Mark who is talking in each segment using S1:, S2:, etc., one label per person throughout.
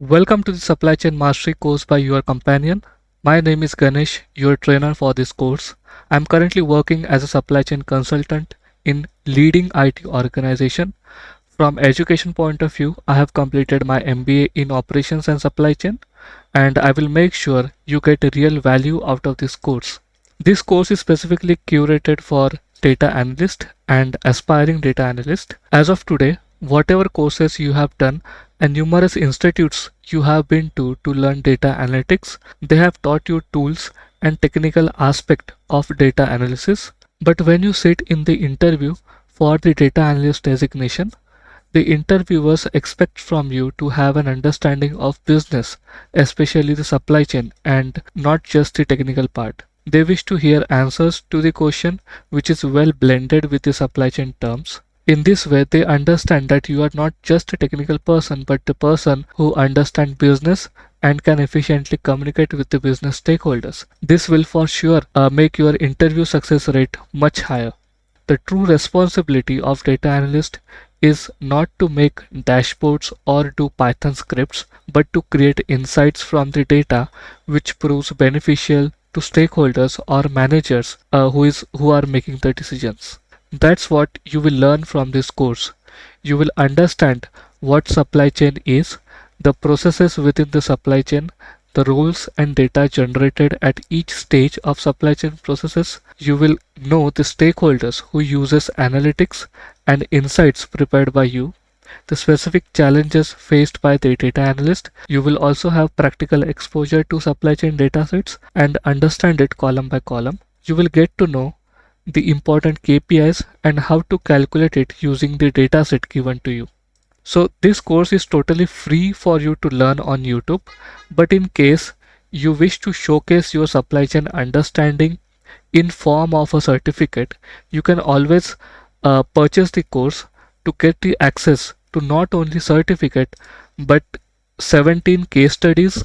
S1: Welcome to the Supply Chain Mastery course by your companion. My name is Ganesh, your trainer for this course. I'm currently working as a supply chain consultant in leading IT organization. From education point of view, I have completed my MBA in operations and supply chain, and I will make sure you get a real value out of this course. This course is specifically curated for data analyst and aspiring data analyst. As of today, whatever courses you have done and numerous institutes you have been to learn data analytics, they have taught you tools and technical aspect of data analysis. But when you sit in the interview for the data analyst designation, the interviewers expect from you to have an understanding of business, especially the supply chain, and not just the technical part. They wish to hear answers to the question which is well blended with the supply chain terms. In this way, they understand that you are not just a technical person, but the person who understands business and can efficiently communicate with the business stakeholders. This will for sure make your interview success rate much higher. The true responsibility of data analyst is not to make dashboards or do Python scripts, but to create insights from the data which proves beneficial to stakeholders or managers who are making the decisions. That's what you will learn from this course. You will understand what supply chain is, the processes within the supply chain, the roles and data generated at each stage of supply chain processes. You will know the stakeholders who uses analytics and insights prepared by you, the specific challenges faced by the data analyst. You will also have practical exposure to supply chain datasets and understand it column by column. You will get to know the important KPIs and how to calculate it using the dataset given to you. So this course is totally free for you to learn on YouTube, but in case you wish to showcase your supply chain understanding in form of a certificate, you can always purchase the course to get the access to not only certificate but 17 case studies,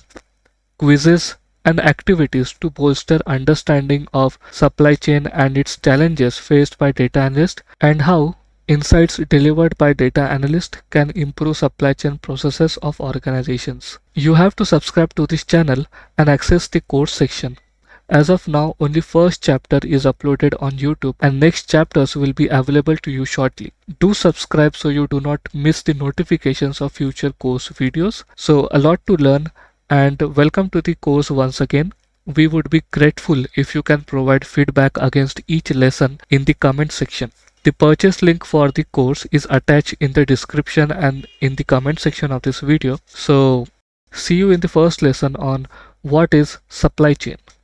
S1: quizzes and activities to bolster understanding of supply chain and its challenges faced by data analysts, and how insights delivered by data analysts can improve supply chain processes of organizations. You have to subscribe to this channel and access the course section. As of now, only first chapter is uploaded on YouTube and next chapters will be available to you shortly. Do subscribe so you do not miss the notifications of future course videos. So a lot to learn, and welcome to the course once again. We would be grateful if you can provide feedback against each lesson in the comment section. The purchase link for the course is attached in the description and in the comment section of this video. So see you in the first lesson on what is supply chain.